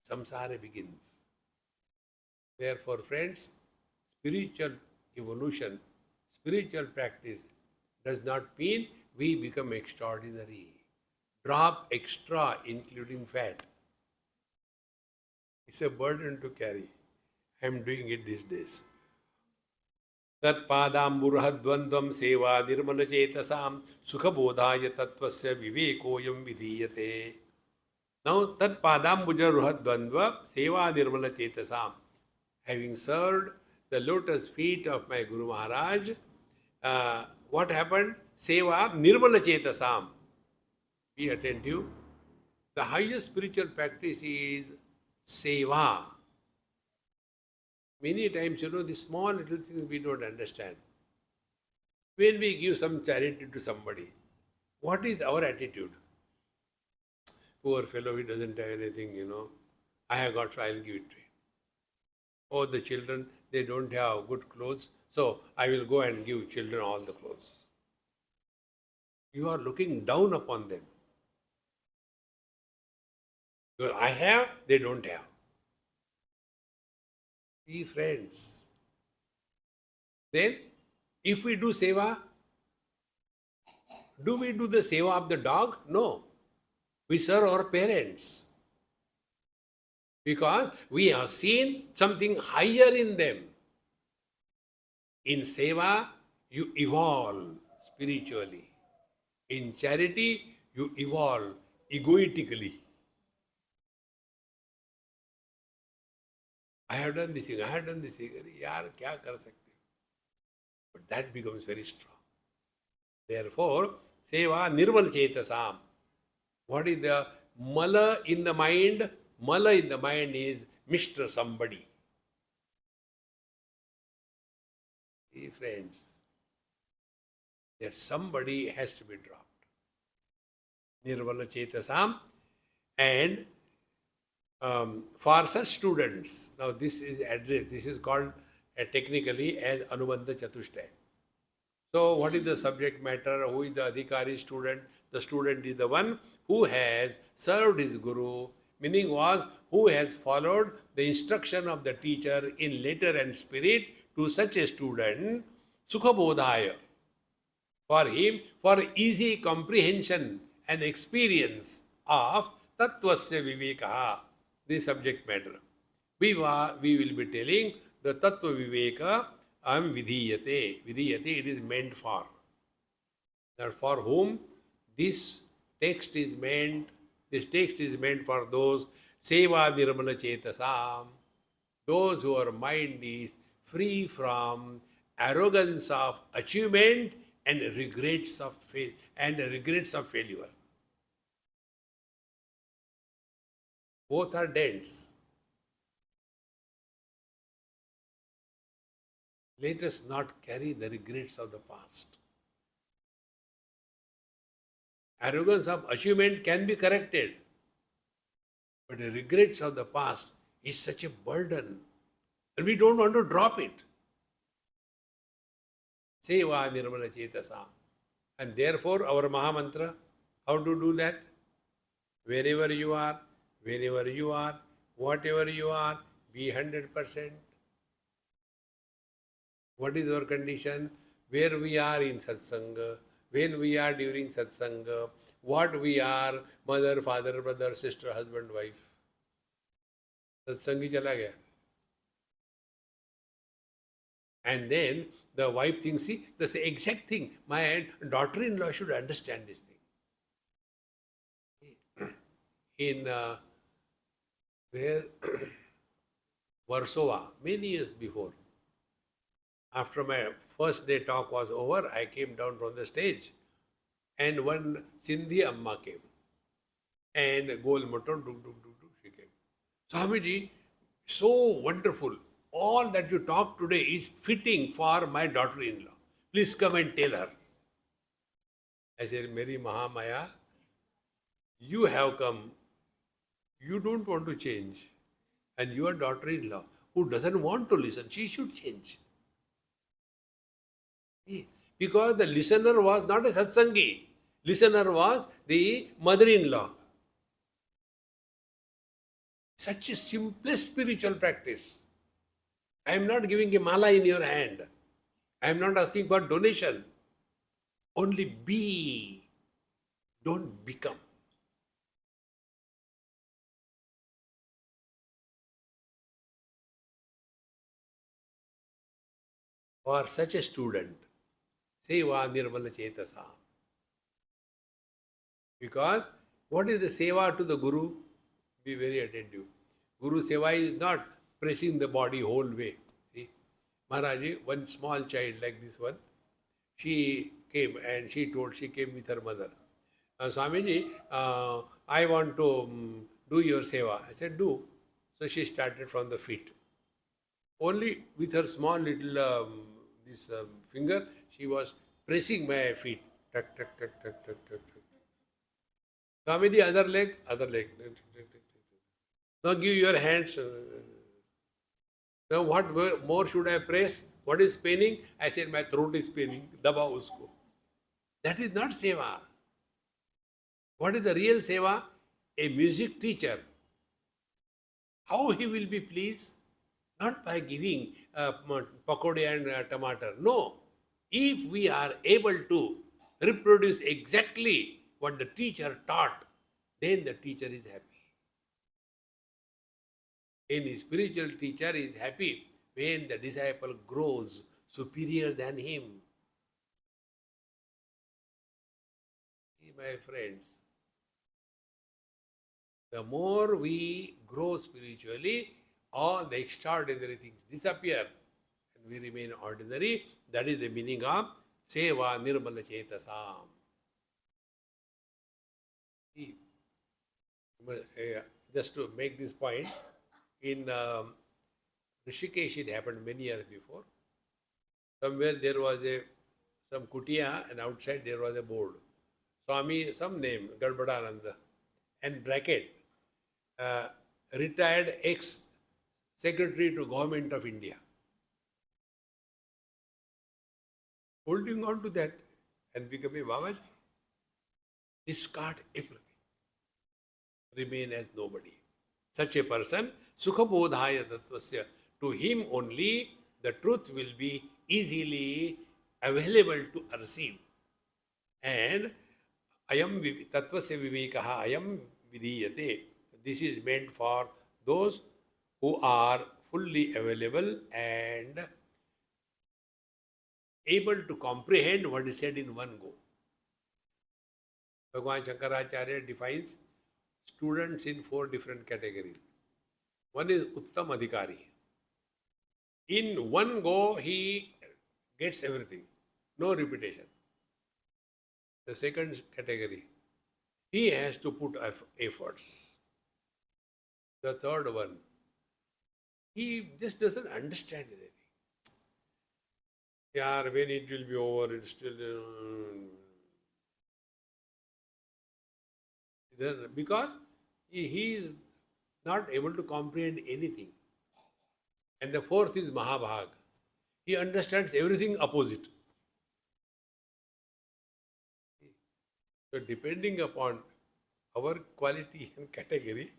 samsara begins. Therefore, friends, spiritual evolution, spiritual practice does not mean we become extraordinary. Drop extra, including fat. It's a burden to carry. I am doing it these days. Tat padamburhadvandvam seva nirmala chetasam sukhabodhaya tattvasya vivekoyam vidhiyate. Now, tat padamburhadvandva seva nirmala chetasam. Having served the lotus feet of my Guru Maharaj, what happened? Seva nirmala chetasam. Be attentive. The highest spiritual practice is seva. Many times, the small little things we don't understand. When we give some charity to somebody, what is our attitude? Poor fellow, he doesn't have anything. I have got, so I'll give it to him. Oh, the children, they don't have good clothes, so I will go and give children all the clothes. You are looking down upon them. Because I have, they don't have. Be friends. Then, if we do seva, do we do the seva of the dog? No. We serve our parents. Because we have seen something higher in them. In seva, you evolve spiritually. In charity, you evolve egoistically. I have done this thing, I have done this thing. Yaar, kya kar sakte? But that becomes very strong. Therefore, seva nirmal chetasam. What is the mala in the mind? Mala in the mind is Mr. Somebody. See, friends, that somebody has to be dropped. Nirvala chetasam. And for such students, now this is called technically as Anubandha Chatushtaya. So what is the subject matter? Who is the Adhikari student? The student is the one who has served his Guru, meaning was who has followed the instruction of the teacher in letter and spirit to such a student, Sukhabodhaya. For him, for easy comprehension and experience of Tattvasya Viveka, this subject matter. We will be telling the Tattva Viveka Vidhiyate. Vidhiyate, it is meant for. That for whom this text is meant for those Seva Nirmala Chetasam, those whose mind is free from arrogance of achievement and regrets of failure. Both are dents. Let us not carry the regrets of the past. Arrogance of achievement can be corrected, but the regrets of the past is such a burden, and we don't want to drop it. Seva Nirmala Chetasam. And therefore, our Mahamantra, how to do that? Wherever you are, whenever you are, whatever you are, be 100%. What is our condition? Where we are in satsanga, when we are during satsanga, what we are, mother, father, brother, sister, husband, wife. Satsangi chala gaya. And then the wife thinks, see, the exact thing. My daughter-in-law should understand this thing. In Warsaw, many years before, after my first day talk was over, I came down from the stage, and one Sindhi Amma came, and Gol Motor, she came. Swamiji, so wonderful. All that you talk today is fitting for my daughter-in-law. Please come and tell her. I said, Mary Mahamaya, you have come. You don't want to change. And your daughter-in-law, who doesn't want to listen, she should change. Because the listener was not a satsangi. Listener was the mother-in-law. Such a simplest spiritual practice. I am not giving a mala in your hand. I am not asking for donation. Only be. Don't become. For such a student, Seva Nirmala Chetasa. Because what is the seva to the Guru? Be very attentive. Guru seva is not pressing the body whole way. See? Maharaji, one small child like this one, she came and she came with her mother. Swamiji, I want to do your seva. I said, do. So she started from the feet. Only with her small little finger, she was pressing my feet. Tuck, tuck, tuck, tuck, tuck, tuck, tuck. Swami, the other leg, other leg. Now give your hands. Now what more should I press? What is paining? I said, my throat is paining. Daba usko. That is not seva. What is the real seva? A music teacher. How he will be pleased? Not by giving pakode and tomato. No. If we are able to reproduce exactly what the teacher taught, then the teacher is happy. Any spiritual teacher is happy when the disciple grows superior than him. See, my friends, the more we grow spiritually, all the extraordinary things disappear and we remain ordinary. That is the meaning of Seva Nirmala Chetasam. See, just to make this point, in Rishikesh it happened many years before. Somewhere there was some kutia and outside there was a board. Swami, some name, Gadbadananda, and bracket, retired ex-secretary to Government of India. Holding on to that and becoming Babaji. Discard everything. Remain as nobody. Such a person, Sukhabodhaya Tattvasya, to him only the truth will be easily available to receive. And Ayam Tattvasya Vivekaha Ayam Vidiyate. This is meant for those who are fully available and able to comprehend what is said in one go. Bhagavan Shankaracharya defines students in 4 different categories. One is Uttam Adhikari. In one go, he gets everything, no repetition. The second category, he has to put efforts. The third one, he just doesn't understand anything. Yeah, when it will be over, it's still... because he is not able to comprehend anything. And the fourth is Mahabhag. He understands everything opposite. So depending upon our quality and category,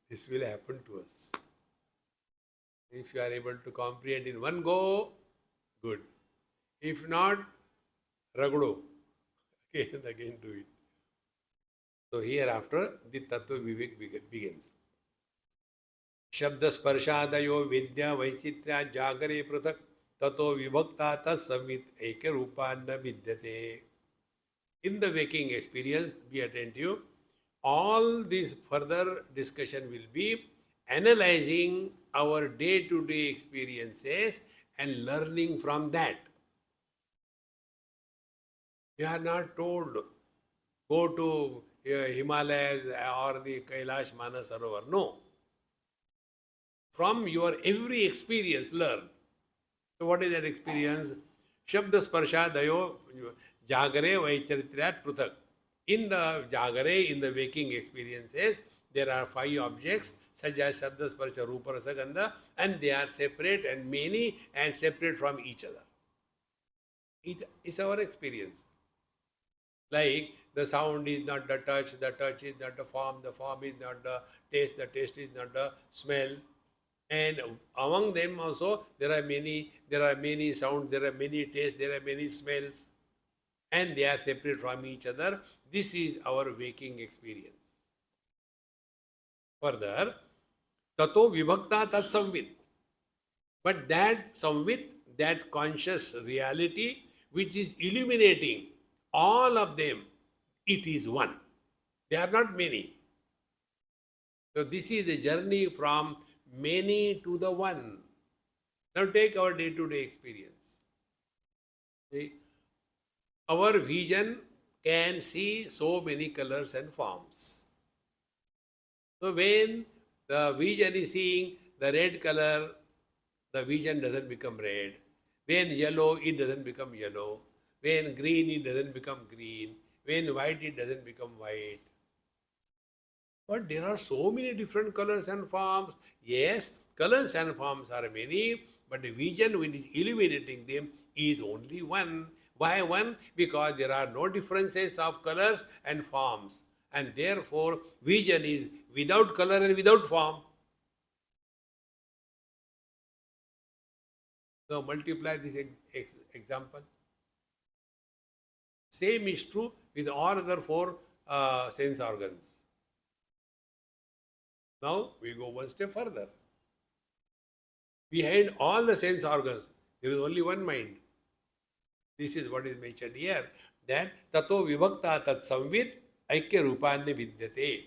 this will happen to us. If you are able to comprehend in one go, good. If not, ragdo. Again and again do it. So hereafter, the Tattva Vivek begins. Shabda Sparshadayo Vidya Vaichitra Jagare Pratak Tato Vibhakta Tassamit Eka Rupanna Vidyate. In the waking experience, be attentive. All this further discussion will be analyzing our day-to-day experiences and learning from that. We are not told, go to Himalayas or the Kailash Manasarovar. No. From your every experience, learn. So what is that experience? Shabda Sparsha Dayo Jagare Vaicharitrat Prutak. In the Jagare, in the waking experiences, there are 5 objects such as Shabda Sparsha Rupa Rasa Gandha, and they are separate and many and separate from each other. It is our experience. Like the sound is not the touch is not the form is not the taste is not the smell. And among them also there are many sounds, there are many tastes, there are many smells, and they are separate from each other. This is our waking experience. Further, tato vibhakta tat samvit. But that samvit, that conscious reality which is illuminating all of them, it is one. They are not many. So this is the journey from many to the one. Now take our day-to-day experience. Our vision can see so many colors and forms. So when the vision is seeing the red color, the vision doesn't become red. When yellow, it doesn't become yellow. When green, it doesn't become green. When white, it doesn't become white. But there are so many different colors and forms. Yes, colors and forms are many, but the vision which is illuminating them is only one. Why one? Because there are no differences of colors and forms. And therefore, vision is without color and without form. So multiply this example. Same is true with all other four sense organs. Now we go one step further. Behind all the sense organs, there is only one mind. This is what is mentioned here. That tato vibhakta tat samvid aikya rupanya vidyate.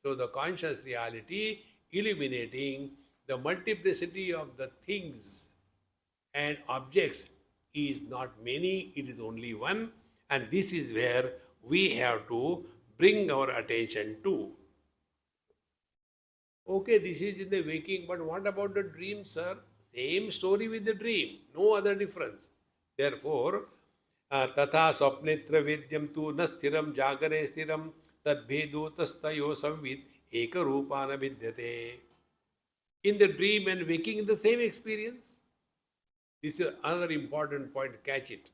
So the conscious reality illuminating the multiplicity of the things and objects is not many, it is only one. And this is where we have to bring our attention to. Okay, this is in the waking, but what about the dream, sir? Same story with the dream, no other difference. Therefore, तथा स्वप्नेत्र वेद्यम तु न स्थिरम जागरे स्थिरम तद्भेदो तस्तयो संविद एक रूपान विद्यते. In the dream and waking, the same experience. This is another important point, catch it.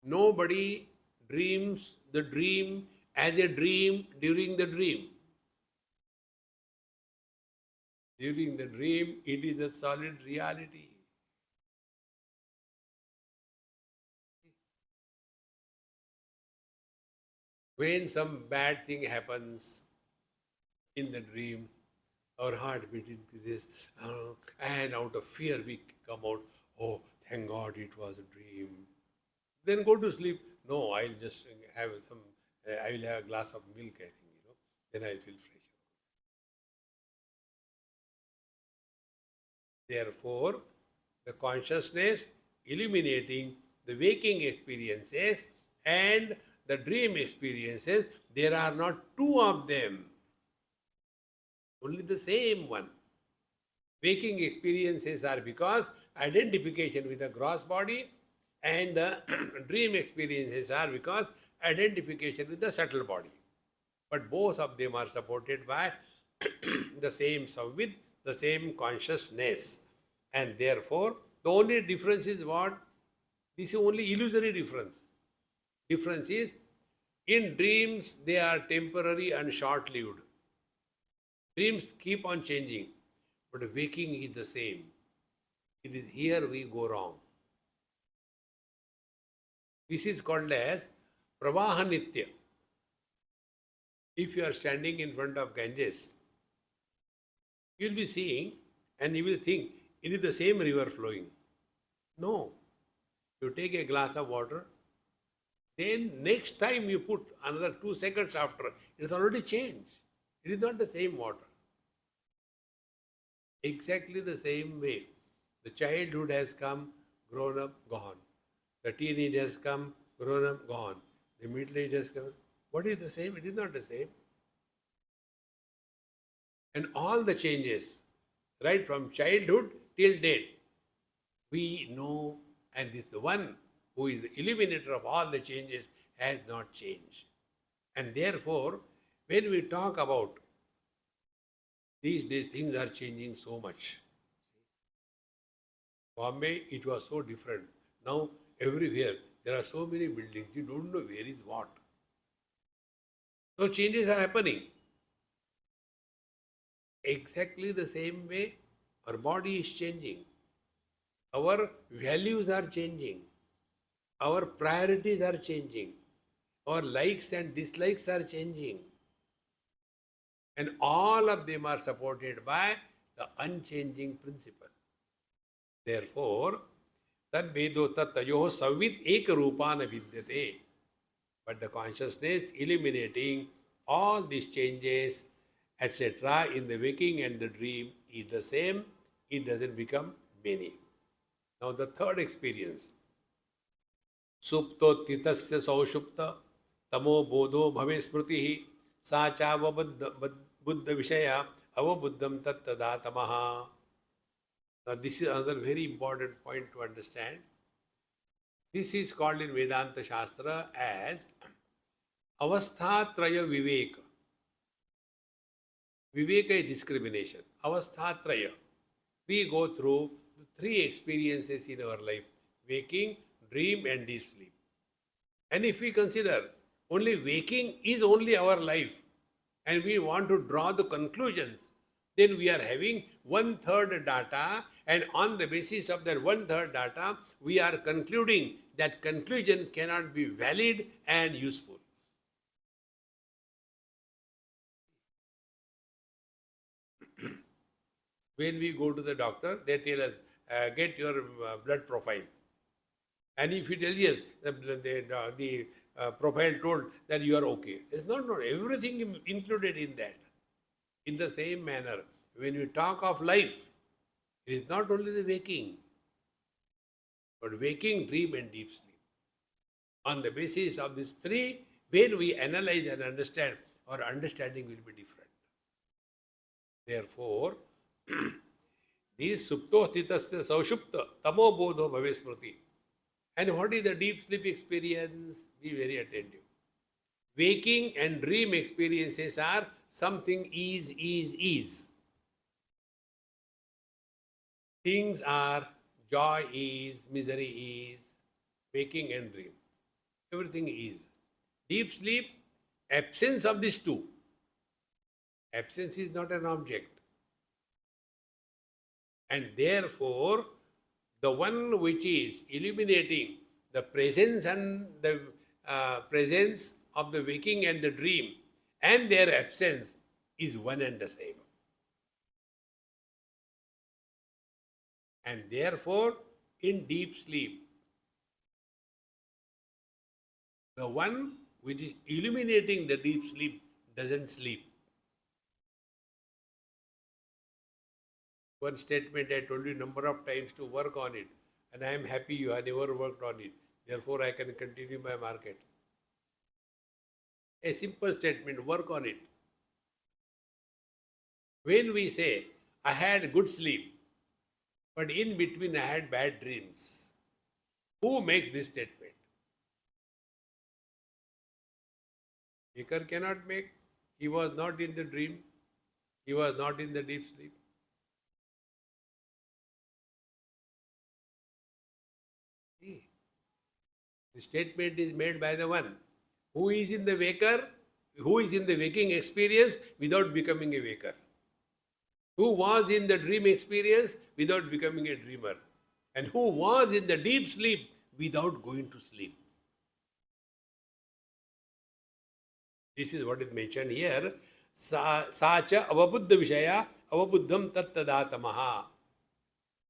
Nobody dreams the dream as a dream during the dream. During the dream, it is a solid reality. When some bad thing happens in the dream, our heartbeat increases, and out of fear we come out, oh, thank God it was a dream. Then go to sleep. No, I'll just have some, I will have a glass of milk, I think, then I'll feel fresh. Therefore, the consciousness illuminating the waking experiences and the dream experiences, there are not two of them, only the same one. Waking experiences are because identification with the gross body, and the dream experiences are because identification with the subtle body. But both of them are supported by the same samvid, the same consciousness. And therefore, the only difference is what? This is only illusory difference. Difference is, in dreams, they are temporary and short-lived. Dreams keep on changing, but waking is the same. It is here we go wrong. This is called as Pravaha Nitya. If you are standing in front of Ganges, you will be seeing and you will think it is the same river flowing. No. You take a glass of water, then next time you put another 2 seconds after, it has already changed. It is not the same water. Exactly the same way. The childhood has come, grown up, gone. The teenage has come, grown up, gone. The middle age has come. What is the same? It is not the same. And all the changes, right from childhood till date, we know, and this the one who is the illuminator of all the changes has not changed. And therefore, when we talk about these days, things are changing so much. Bombay, it was so different. Now, everywhere, there are so many buildings, you don't know where is what. So, changes are happening. Exactly the same way, our body is changing. Our values are changing. Our priorities are changing. Our likes and dislikes are changing. And all of them are supported by the unchanging principle. Therefore, tad vedo tat tayoh savvid eka rupana vidyate. But the consciousness illuminating all these changes, etc., in the waking and the dream is the same. It doesn't become many. Now the third experience. Suptotitasya saushupta tamo bodho bhave smritihi sa chava Buddha Vishaya avabuddham tattada tamaha. Now this is another very important point to understand. This is called in Vedanta Shastra as avasthatraya viveka. Viveka is discrimination. Avasthatraya. We go through the three experiences in our life: waking, dream, and deep sleep. And if we consider only waking is only our life, and we want to draw the conclusions, then we are having one-third data, and on the basis of that one-third data, we are concluding that conclusion cannot be valid and useful. When we go to the doctor, they tell us, get your blood profile. And if he tells yes, the profile told that you are okay. It's not everything included in that. In the same manner, when we talk of life, it is not only the waking, but waking, dream, and deep sleep. On the basis of these three, when we analyze and understand, our understanding will be different. Therefore, this supto sthitasya saushupta tamo bodho bhave smriti. And what is the deep sleep experience? Be very attentive. Waking and dream experiences are something is. Things are joy is, misery is, waking and dream. Everything is. Deep sleep, absence of these two. Absence is not an object. And therefore, the one which is illuminating the presence and the presence of the waking and the dream and their absence is one and the same. And therefore, in deep sleep, the one which is illuminating the deep sleep doesn't sleep. One statement I told you a number of times to work on it, and I am happy you have never worked on it. Therefore, I can continue my market. A simple statement, work on it. When we say, I had good sleep, but in between I had bad dreams, who makes this statement? Speaker cannot make. He was not in the dream. He was not in the deep sleep. The statement is made by the one who is in the waker, who is in the waking experience without becoming a waker, who was in the dream experience without becoming a dreamer, and who was in the deep sleep without going to sleep. This is what is mentioned here. Sacha avabuddha vishaya avabuddham tattada tamaha.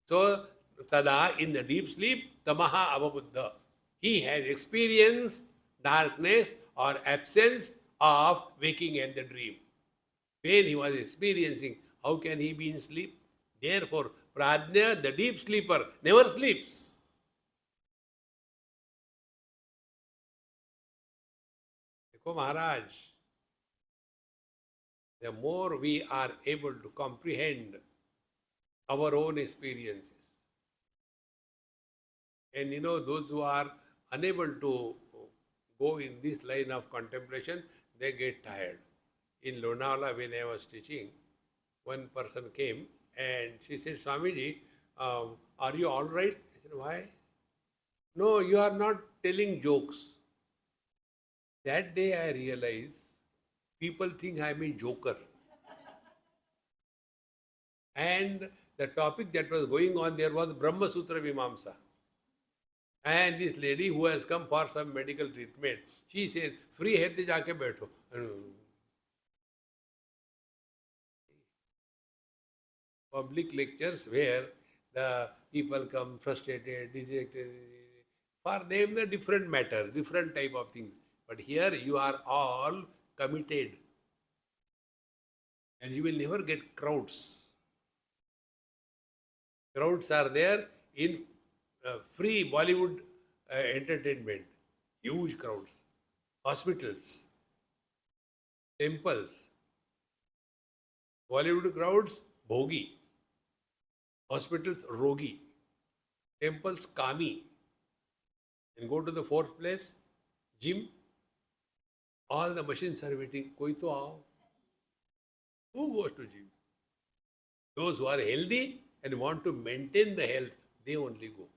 So, tada, in the deep sleep, tamaha avabuddha. He has experienced darkness or absence of waking and the dream. When he was experiencing, how can he be in sleep? Therefore, Prajna, the deep sleeper, never sleeps. Dekho Maharaj, the more we are able to comprehend our own experiences, and those who are unable to go in this line of contemplation, they get tired. In Lonavala, when I was teaching, one person came and she said, Swamiji, are you all right? I said, why? No, you are not telling jokes. That day I realized people think I am a joker. And the topic that was going on there was Brahma Sutra Vimamsa. And this lady who has come for some medical treatment, she said, free hai to jaake baitho. Public lectures where the people come frustrated, dejected. For them, the different matter, different type of things. But here you are all committed. And you will never get crowds. Crowds are there in free Bollywood entertainment. Huge crowds. Hospitals. Temples. Bollywood crowds, bhogi. Hospitals, rogi. Temples, kami. And go to the fourth place, gym. All the machines are waiting. Koi to aao. Who goes to gym? Those who are healthy and want to maintain the health, they only go.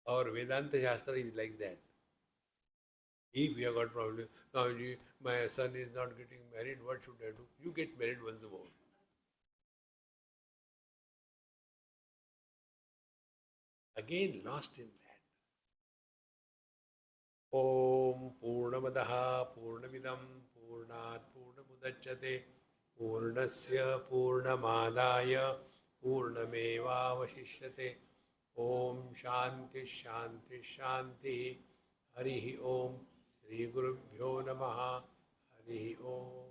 Our Vedanta Shastra is like that. If you have got problem, Swamiji, my son is not getting married, what should I do? You get married once more. Again, lost in that. Om Purnamadaha Purnamidam Purnat Purnamudachyate Purnasya Purnamadaya Purnamevavashishyate. Om Shanti Shanti Shanti. Harihi Om. Shri Gurubhyo Namaha. Harihi Om.